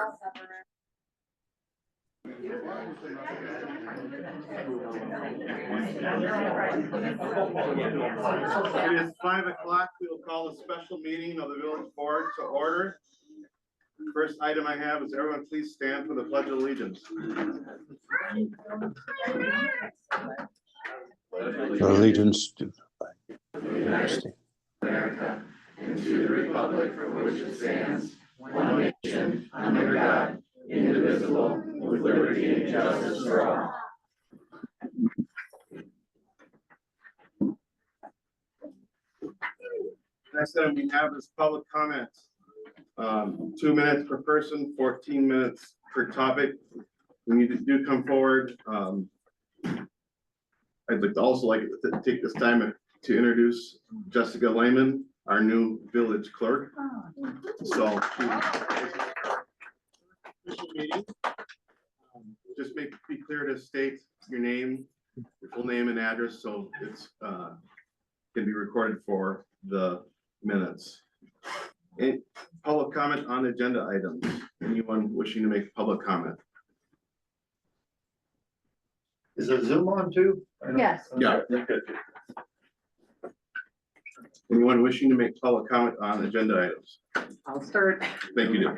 It is 5 o'clock. We will call a special meeting of the village board to order. First item I have is everyone please stand for the Pledge of Allegiance. Allegiance to the United States. America, and to the republic for which it stands, one nation, under God, indivisible, with liberty and justice for all. Next item we have is public comments. 2 minutes per person, 14 minutes per topic. When you do come forward, I'd like to take this time to introduce Jessica Lehman, our new village clerk. So just be clear to state your name, your full name and address, so it's can be recorded for the minutes. And public comment on agenda items. Anyone wishing to make public comment? Is it Zoom on too? Yes. Yeah. Anyone wishing to make public comment on agenda items? I'll start. Thank you.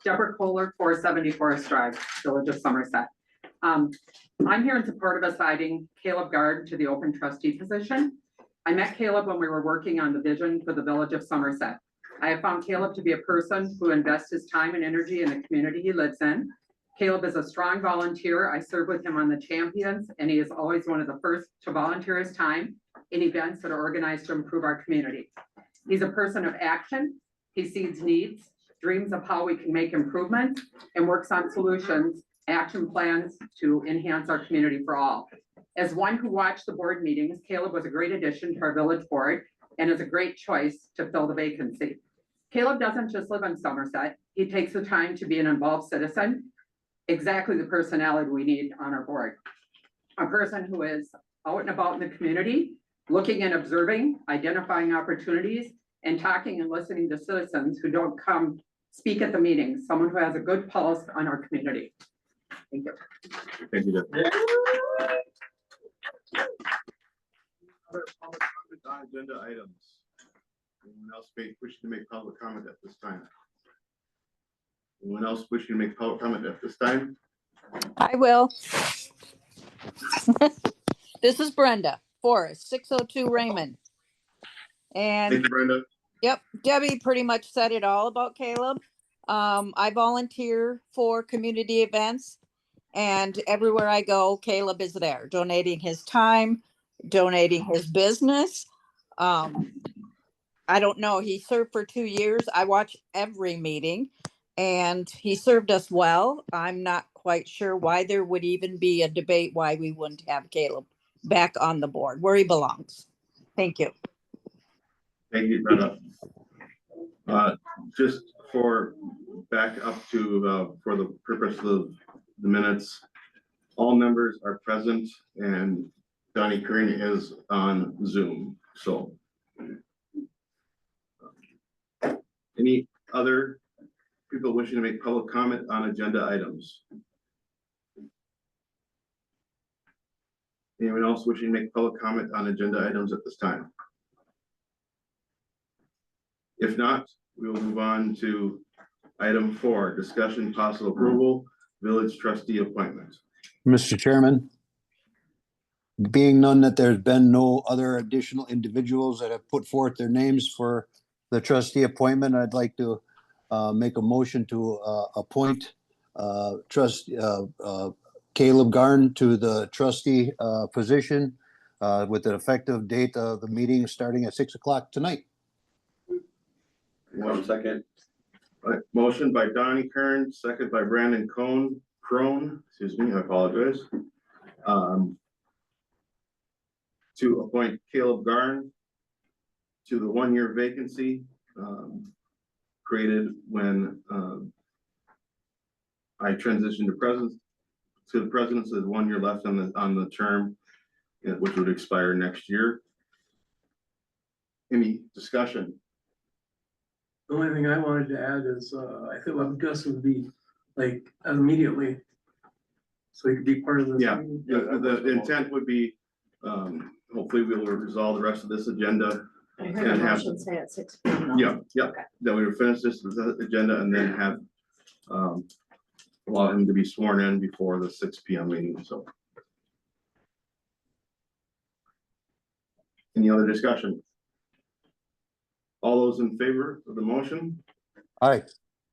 Deborah Kohler, 470 Forest Drive, Village of Somerset. I'm here in support of assigning Caleb Gard to the open trustee position. I met Caleb when we were working on the vision for the Village of Somerset. I have found Caleb to be a person who invests his time and energy in the community he lives in. Caleb is a strong volunteer. I serve with him on the Champions, and he is always one of the first to volunteer his time in events that are organized to improve our community. He's a person of action. He sees needs, dreams of how we can make improvements, and works on solutions, action plans to enhance our community for all. As one who watched the board meetings, Caleb was a great addition to our village board and is a great choice to fill the vacancy. Caleb doesn't just live in Somerset. He takes the time to be an involved citizen, exactly the personality we need on our board. A person who is out and about in the community, looking and observing, identifying opportunities, and talking and listening to citizens who don't come speak at the meetings. Someone who has a good pulse on our community. Thank you. Thank you. Other public comment on agenda items. Anyone else wishing to make public comment at this time? Anyone else wishing to make public comment at this time? I will. This is Brenda Forrest, 602 Raymond. Thank And you, Brenda. yep, Debbie pretty much said it all about Caleb. I volunteer for community events, and everywhere I go, Caleb is there, donating his time, donating his business. I don't know, he served for 2 years. I watch every meeting, and he served us well. I'm not quite sure why there would even be a debate why we wouldn't have Caleb back on the board where he belongs. Thank you. Thank you, Brenda. Just for back up to for the purpose of the minutes, all members are present and Donnie Kern is on Zoom. So any other people wishing to make public comment on agenda items? Anyone else wishing to make public comment on agenda items at this time? If not, we will move on to item 4, discussion possible approval, village trustee appointment. Mr. Chairman, being none that there's been no other additional individuals that have put forth their names for the trustee appointment, I'd like to make a motion to appoint Caleb Garn to the trustee position with an effective date of the meeting starting at 6 o'clock tonight. 1 second. Motion by Donnie Kern, second by Brandon Crone, excuse me, I apologize. To appoint Caleb Garn to the 1-year vacancy created when I transitioned to the president, so there's 1 year left on the term, which would expire next year. Any discussion? The only thing I wanted to add is I feel like Gus would be like immediately. So he could be part of this. Yeah. meeting. The intent would be, hopefully we will resolve the rest of this agenda. I heard a And have- motion say at 6 p.m. Yeah, Okay. then we would finish this agenda and then have, allow him to be sworn in before the 6 p.m. meeting, so. Any other discussion? All those in favor of the motion? Aye.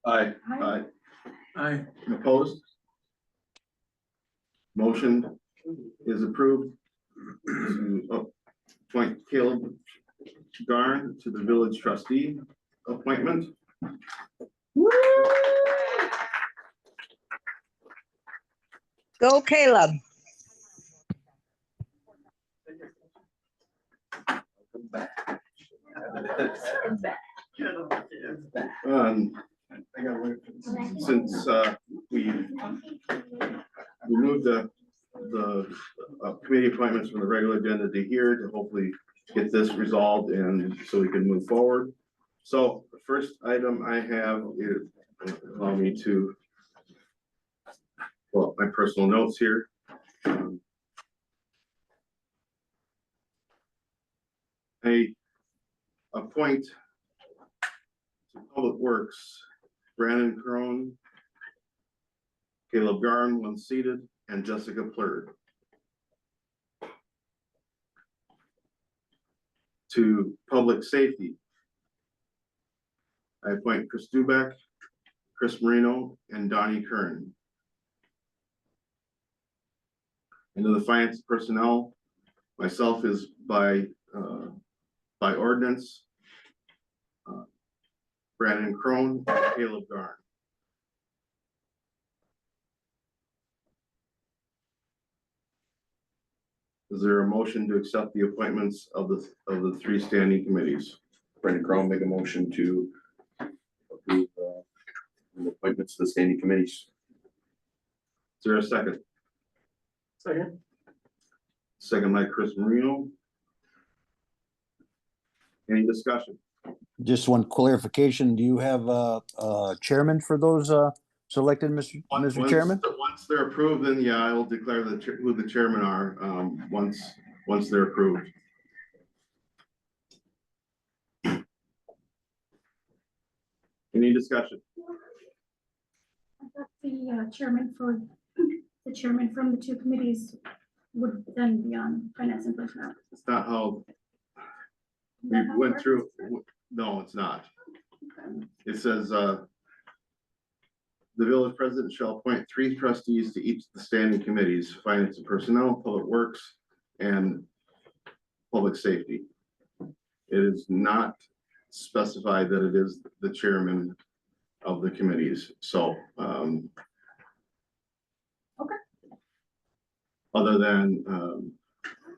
Aye. Aye. Aye. Opposed? Motion is approved to appoint Caleb Garn to the village trustee appointment. Go Caleb. Since we moved the committee appointments from the regular agenda to here to hopefully get this resolved and so we can move forward. So the first item I have is, allow me to, well, my personal notes here. I appoint to Public Works, Brandon Crone, Caleb Garn, when seated, and Jessica Plurd. To Public Safety, I appoint Chris Dubeck, Chris Marino, and Donnie Kern. And to the Finance Personnel, myself is by ordinance, Brandon Crone, and Caleb Garn. Is there a motion to accept the appointments of the three standing committees? Brendan Crown make a motion to approve the appointments to the standing committees. Is there a second? Second. Second by Chris Marino. Any discussion? Just one clarification. Do you have a chairman for those selected, Mr. Once- Chairman? Once they're approved, then yeah, I will declare who the chairman are, once they're approved. Any discussion? I thought the chairman for, the chairman from the two committees would then be on finance and personnel. It's not how Is we that how it went works? through, no, it's not. It says, the village president shall appoint 3 trustees to each of the standing committees, finance and personnel, public works, and public safety. It is not specified that it is the chairman of the committees, so, Okay. other than,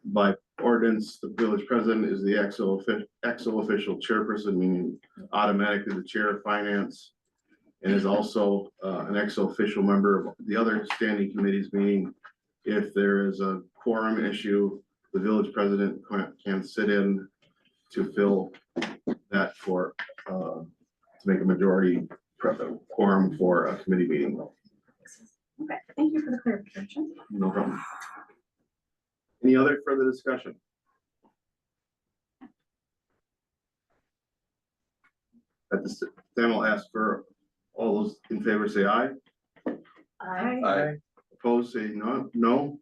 by ordinance, the village president is the ex official chairperson, meaning automatically the chair of finance, and is also an ex official member of the other standing committees, meaning if there is a quorum issue, the village president can sit in to fill that for, to make a majority quorum for a committee meeting. Okay, thank you for the clarification. No problem. Any other further discussion? At this time, I'll ask for all those in favor, say aye. Aye. Opposed, say no.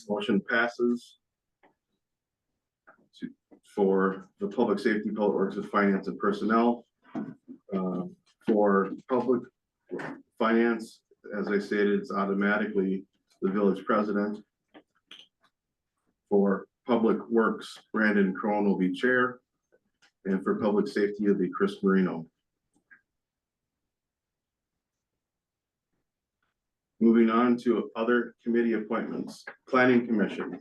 Motion passes. For the public safety, public works, and finance and personnel. For public finance, as I stated, it's automatically the village president. For public works, Brandon Crone will be chair. And for public safety, it'll be Chris Marino. Moving on to other committee appointments, planning commission.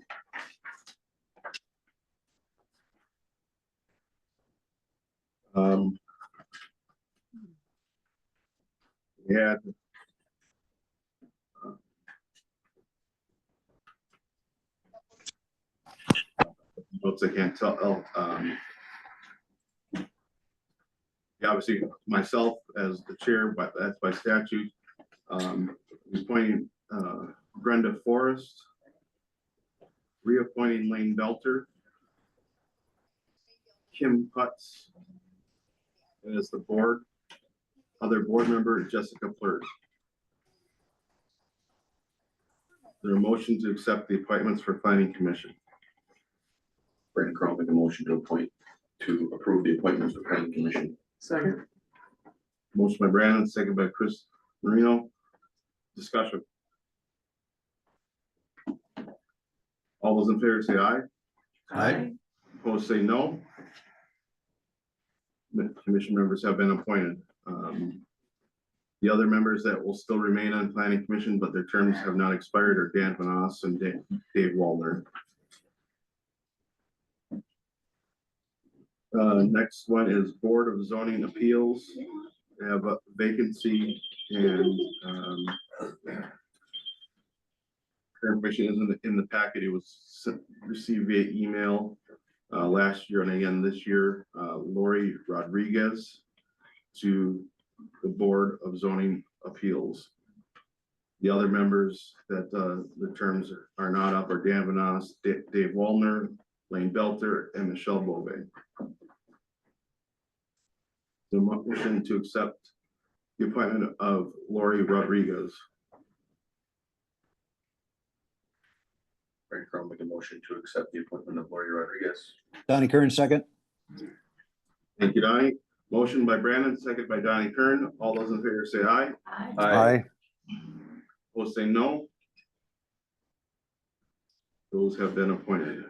Yeah. Oops, I can't tell, obviously myself as the chair, but that's by statute. Appointing Brenda Forrest, reappointing Lane Belter, Kim Putz as the board, other board member Jessica Flirt. There a motion to accept the appointments for planning commission. Brandon Crowe make a motion to approve the appointments of planning commission. Second. Motion by Brandon, second by Chris Marino. Discussion. All those in favor say aye. Aye. Opposed say no. The commission members have been appointed. The other members that will still remain on planning commission, but their terms have not expired are Dan Vanas and Dave Wallner. Next one is Board of Zoning Appeals. They have a vacancy and information isn't in the packet. It was received via email last year and again this year. Lori Rodriguez to the Board of Zoning Appeals. The other members that the terms are not up are Dan Vanas, Dave Wallner, Lane Belter, and Michelle Bove. The motion to accept the appointment of Lori Rodriguez. Brandon Crowe make a motion to accept the appointment of Lori Rodriguez. Donnie Kern, second. Thank you, Donnie. Motion by Brandon, second by Donnie Kern. All those in favor say aye. Aye. Opposed say no. Those have been appointed.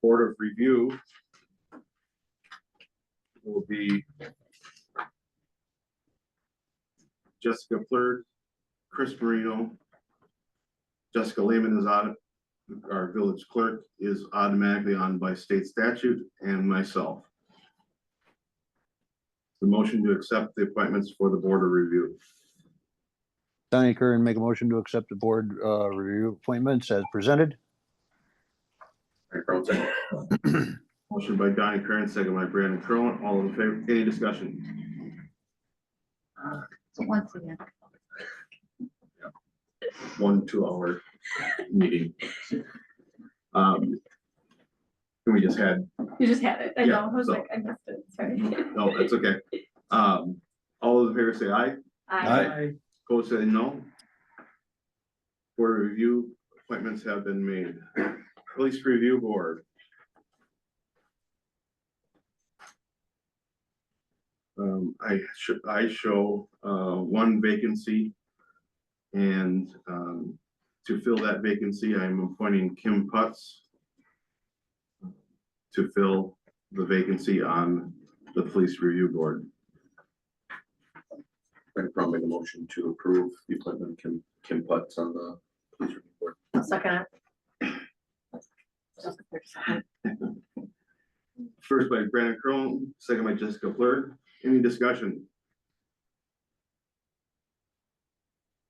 Board of Review will be Jessica Flirt, Chris Marino, Jessica Lehman is on, our village clerk is automatically on by state statute, and myself. The motion to accept the appointments for the Board of Review. Donnie Kern make a motion to accept the board review appointments as presented. Brandon Crowe second. Motion by Donnie Kern, second by Brandon Crone. All in favor, any discussion? So once again. 1 2-hour meeting. Can we just had, You just had it. I Yeah, know. I was so- like, I missed it. Sorry. no, that's okay. All those in favor say aye. Aye. Opposed say no. Board of Review appointments have been made. Police Review Board. I show one vacancy. And to fill that vacancy, I'm appointing Kim Putz to fill the vacancy on the Police Review Board. Brandon Crowe make a motion to approve the appointment of Kim Putz on the police review board. I'll second it. First by Brandon Crone, second by Jessica Flirt. Any discussion?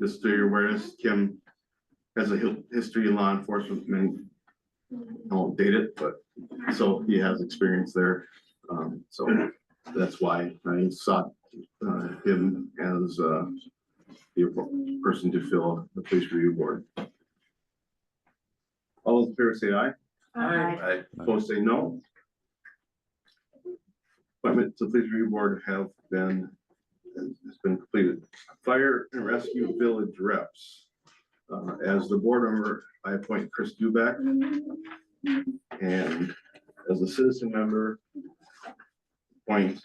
Just to your awareness, Kim has a history in law enforcement. I won't date it, but so he has experience there. So that's why I sought him as the person to fill the Police Review Board. All those in favor say aye. Aye. Opposed say no. Appointment to the Police Review Board has been completed. Fire and Rescue Village Reps. As the board member, I appoint Chris Duback, and as a citizen member, appoint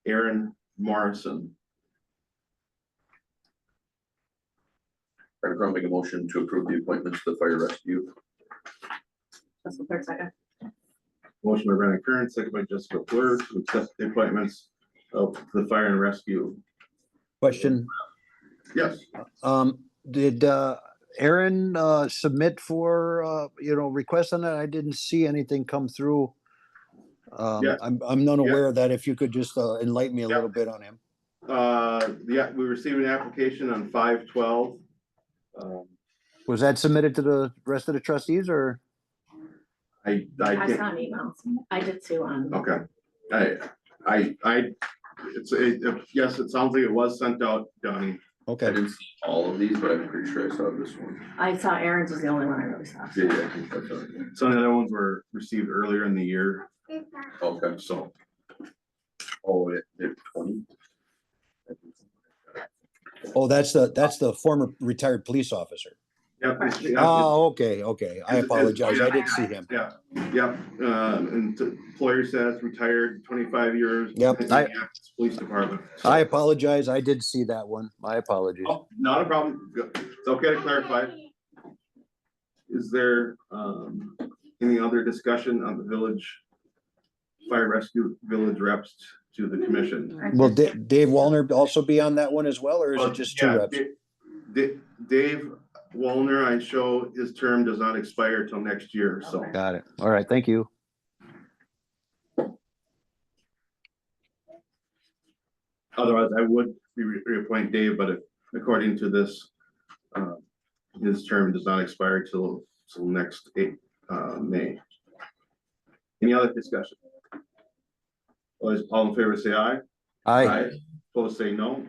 Aaron Morrison. Brandon Crowe make a motion to approve the appointments to the fire rescue. That's the third second. Motion by Brandon Kern, second by Jessica Fleur to accept the appointments of the fire and rescue. Question, Yes, did Aaron submit for, request on that? I didn't see anything come through Yeah. I'm unaware of that. If you could just enlighten me a Yeah. little bit on him. Yeah, we received an application on 5/12. Was that submitted to the rest of the trustees or? I I can't, saw an email. I did too on. okay. Yes, it sounds like it was sent out, Donnie. I Okay, didn't see all of these, but I'm pretty sure I saw this one. I saw Aaron's was the only one I really saw. Yeah, I think that's it. Some of the other ones were received earlier in the year, Okay, so. oh, it 20. oh, that's the former retired police officer. Yep. Oh, okay, I apologize. I did see him. Yeah, yep, and employer says retired 25 years. Yep, Police department. So- I apologize. I did see that one. My apologies. Oh, not a problem. It's okay to clarify. Is there, any other discussion on the village fire rescue village reps to the commission? Will Dave Wallner also be on that one as well, or is it just two Yeah, reps? Dave Wallner, I show his term does not expire till next year, so. Got it. All right, thank you. Otherwise, I would reappoint Dave, but according to this, his term does not expire till next May. Any other discussion? All in favor, say aye. Aye. Opposed, say no.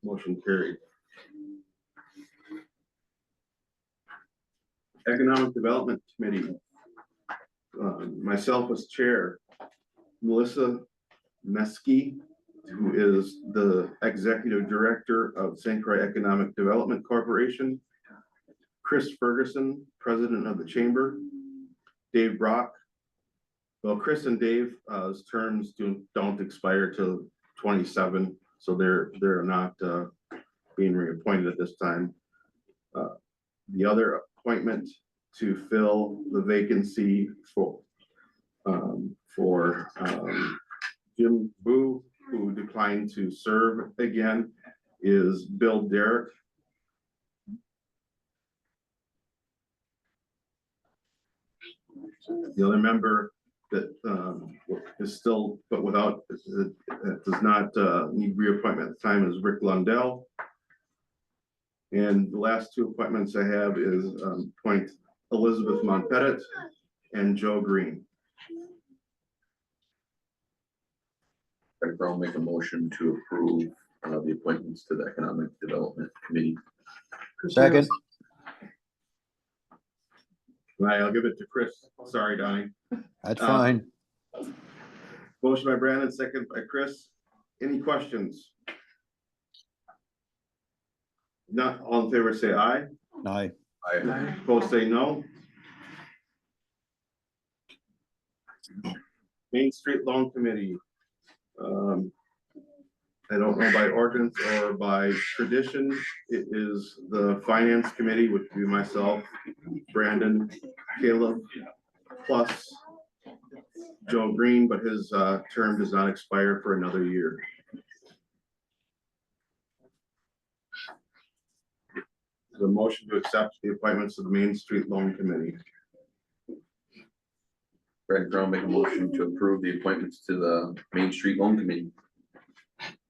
Motion carried. Economic Development Committee. Myself as chair. Melissa Meskey, who is the executive director of St. Croix Economic Development Corporation. Chris Ferguson, president of the chamber. Dave Brock. Well, Chris and Dave's terms don't expire till 27, so they're not being reappointed at this time. The other appointment to fill the vacancy for Jim Boo, who declined to serve again, is Bill Derrick. The other member that is still, but without, does not need reappointment at the time is Rick Lundell. And the last two appointments I have is appoint Elizabeth Monpettit and Joe Green. I'll make a motion to approve the appointments to the Economic Development Committee. Second. Right, I'll give it to Chris. Sorry, Donnie. That's fine. Motion by Brandon, second by Chris. Any questions? Not all in favor, say aye. Aye. Opposed, say no. Main Street Loan Committee. I don't know by ordinance or by tradition, it is the Finance Committee, which would be myself, Brandon, Caleb, plus Joe Green, but his term does not expire for another year. The motion to accept the appointments of the Main Street Loan Committee. Brad Brown make a motion to approve the appointments to the Main Street Loan Committee.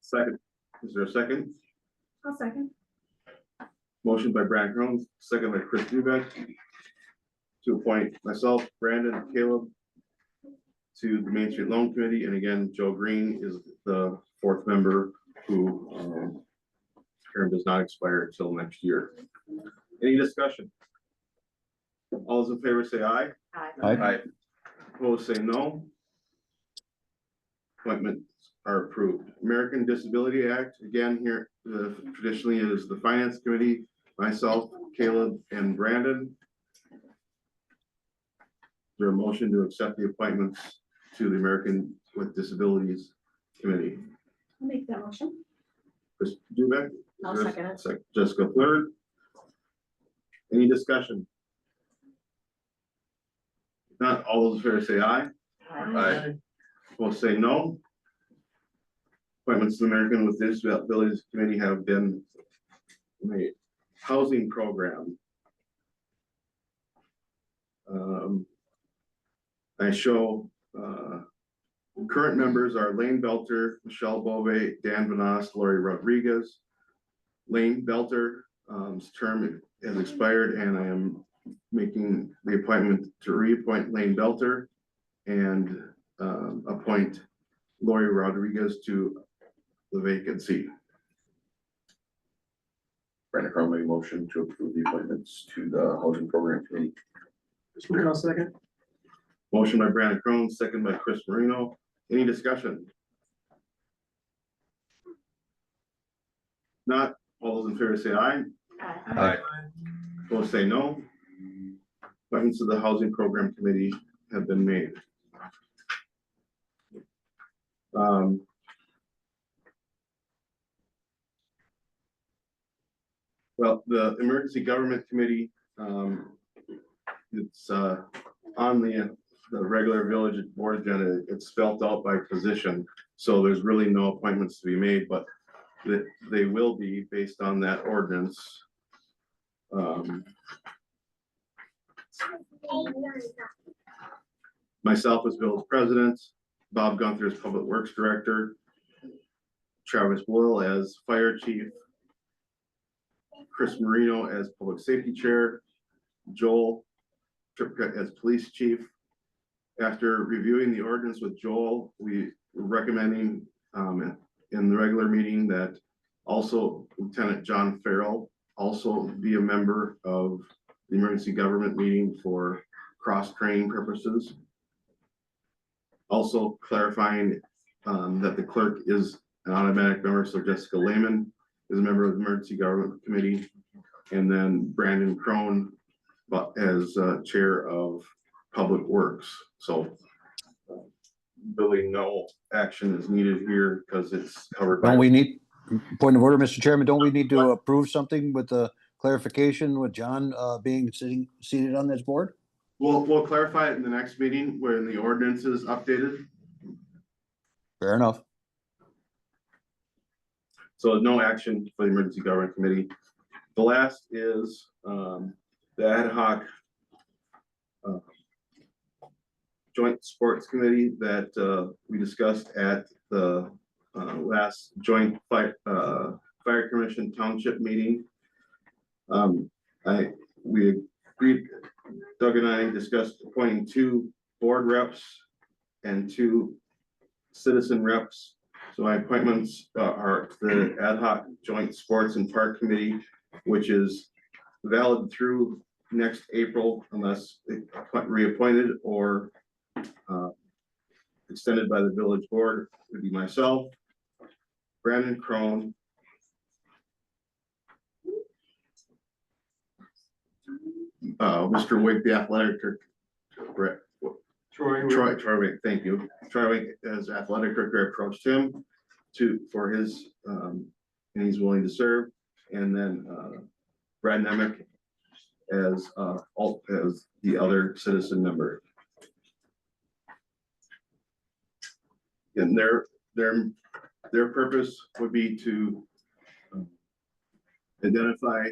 Second, is there a second? I'll second. Motion by Brad Crown, second by Chris Dubeck. To appoint myself, Brandon, and Caleb to the Main Street Loan Committee, and again, Joe Green is the fourth member who term does not expire until next year. Any discussion? All those in favor say aye. Aye. Opposed, say no. Appointments are approved. American Disability Act, again, here, traditionally it is the Finance Committee, myself, Caleb, and Brandon. Is there a motion to accept the appointments to the American with Disabilities Committee? I'll make that motion. Chris Dubeck? I'll second it. Jessica Fleur. Any discussion? If not, all those in favor say aye. Aye. Opposed, say no. Appointments to the American with Disabilities Committee have been made. Housing program. I show Current members are Lane Belter, Michelle Bove, Dan Vanas, Lori Rodriguez. Lane Belter, term has expired, and I am making the appointment to reappoint Lane Belter and appoint Lori Rodriguez to the vacancy. Brandon Crowe made a motion to approve the appointments to the housing program committee. Chris Marino, second. Motion by Brandon Crone, second by Chris Marino. Any discussion? Not, all those in favor say aye. Aye. Opposed say no. Appointments to the housing program committee have been made. Well, the emergency government committee, it's on the regular village board agenda. It's spelled out by position, so there's really no appointments to be made, but they will be based on that ordinance. Myself as village president, Bob Gunther as public works director, Travis Will as fire chief, Chris Marino as public safety chair, Joel Tripka as police chief. After reviewing the ordinance with Joel, we were recommending in the regular meeting that also Lieutenant John Farrell also be a member of the emergency government meeting for cross-training purposes. Also clarifying that the clerk is an automatic member, so Jessica Lehman is a member of the emergency government committee, and then Brandon Crone but as chair of public works. So really no action is needed here because it's covered by. Don't we need, point of order, Mr. Chairman, don't we need to approve something with the clarification with John being seated on this board? We'll clarify it in the next meeting when the ordinance is updated. Fair enough. So no action for the emergency government committee. The last is the ad hoc joint sports committee that we discussed at the last joint fire commission township meeting. We agreed, Doug and I discussed appointing 2 board reps and 2 citizen reps. So my appointments are the ad hoc joint sports and park committee, which is valid through next April unless reappointed or extended by the village board. It would be myself, Brandon Crone, Mr. Wake, the athletic director, Troy Wake, thank you. Troy Wake as athletic director approached him for his and he's willing to serve. And then Brad Nemec as the other citizen member. And their purpose would be to identify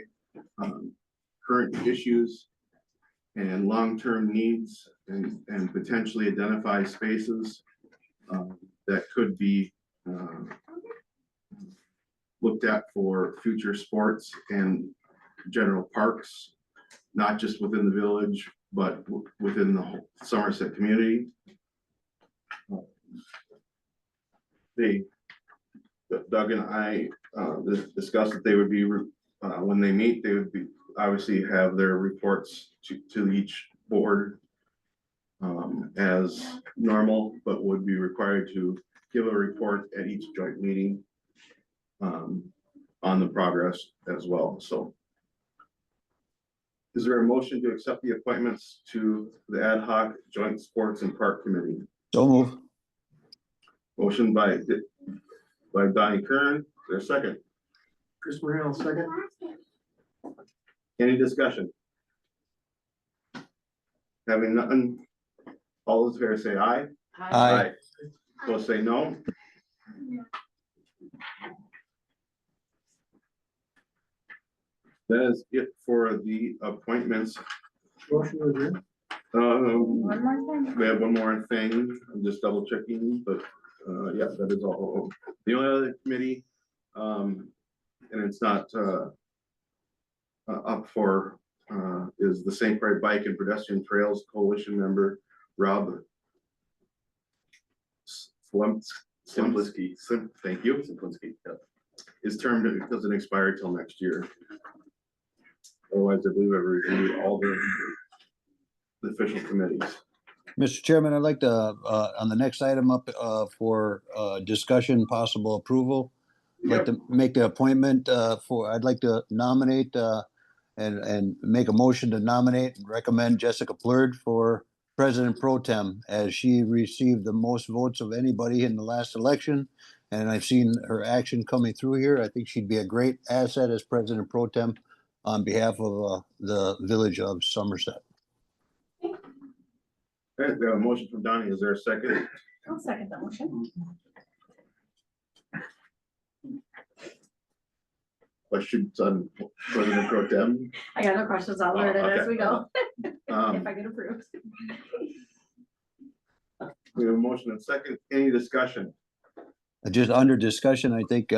current issues and long-term needs and potentially identify spaces that could be looked at for future sports and general parks, not just within the village, but within the whole Somerset community. Doug and I discussed that they would be, when they meet, they would be obviously have their reports to each board as normal, but would be required to give a report at each joint meeting on the progress as well. So is there a motion to accept the appointments to the ad hoc joint sports and park committee? So move. Motion by Donnie Kern. Is there a second? Chris Marino, second. Any discussion? Having nothing, all those in favor say aye. Aye. Those say no. That is it for the appointments. Motion to adjourn. One more thing. We have one more thing, I'm just double checking, but, yeah, that is all. The only other committee, and it's not, up for, is the St. Croix Bike and Pedestrian Trails Coalition member, Rob Simpliski. Thank you. Simpliski, yeah. His term doesn't expire till next year. Otherwise, I believe I've reviewed all the official committees. Mr. Chairman, I'd like to, on the next item up, for, discussion, possible approval. I'd like to make the appointment, I'd like to nominate, and make a motion to nominate and recommend Jessica Plurd for President Pro Tem, as she received the most votes of anybody in the last election. And I've seen her action coming through here. I think she'd be a great asset as President Pro Tem on behalf of, the village of Somerset. Okay, we have a motion from Donnie. Is there a second? I'll second the motion. Questions on President Pro Tem? I got no questions. I'll learn it as we go, if Um, I get approved. we have a motion and second. Any discussion? Just under discussion, I think,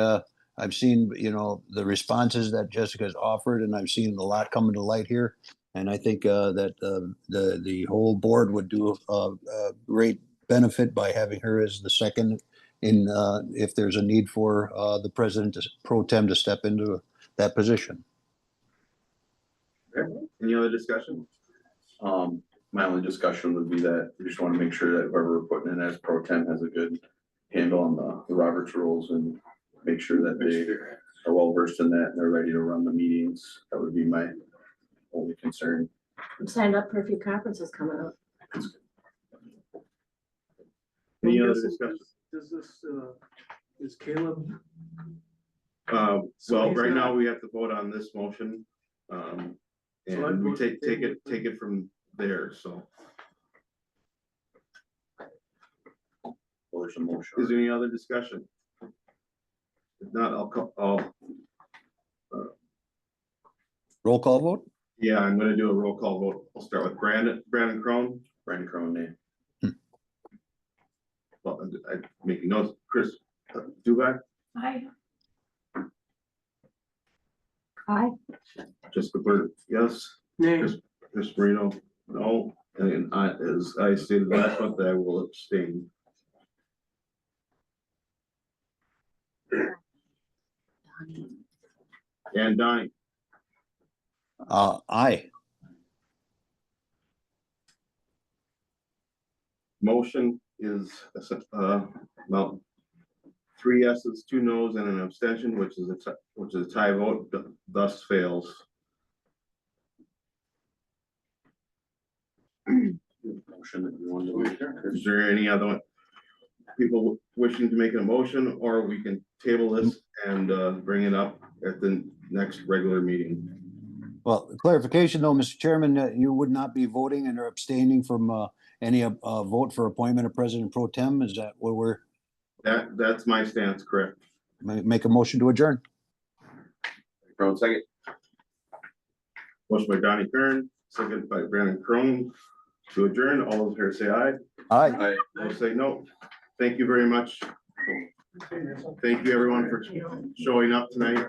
I've seen, the responses that Jessica's offered, and I've seen a lot coming to light here. And I think, that, the whole board would do a great benefit by having her as the second in, if there's a need for, the president pro tem to step into that position. Okay. Any other discussion? My only discussion would be that we just want to make sure that whoever we're putting in as pro tem has a good handle on the Roberts rules and make sure that they are well versed in that and they're ready to run the meetings. That would be my only concern. I'm signed up for a few conferences coming up. Any other discussion? Does this, is Caleb? Well, right now we have to vote on this motion. So I'd And we vote take to it from there, so. Well, there's a motion. Is there any other discussion? If not, I'll, Roll call vote? yeah, I'm gonna do a roll call vote. I'll start with Brandon Crone. Brandon Crowe, name. Well, I'm making notes. Chris Dubak, Aye. Aye. Jessica Bird, yes. Name. Chris Marino, no. And as I stated last month, I will abstain. And Donnie, Aye. motion is, well, 3 yeses, 2 nos, and an abstention, which is a tie vote, thus fails. Motion that you want to make there. Is there any other people wishing to make a motion, or we can table this and bring it up at the next regular meeting? Well, clarification though, Mr. Chairman, that you would not be voting and are abstaining from, any, vote for appointment of President Pro Tem. Is that what we're, That's my stance, correct? make a motion to adjourn? Crowe, second. Motion by Donnie Kern, second by Brandon Crone to adjourn. All those here say aye. Aye. Aye. Those say no. Thank you very much. Thank you, everyone, for showing up tonight.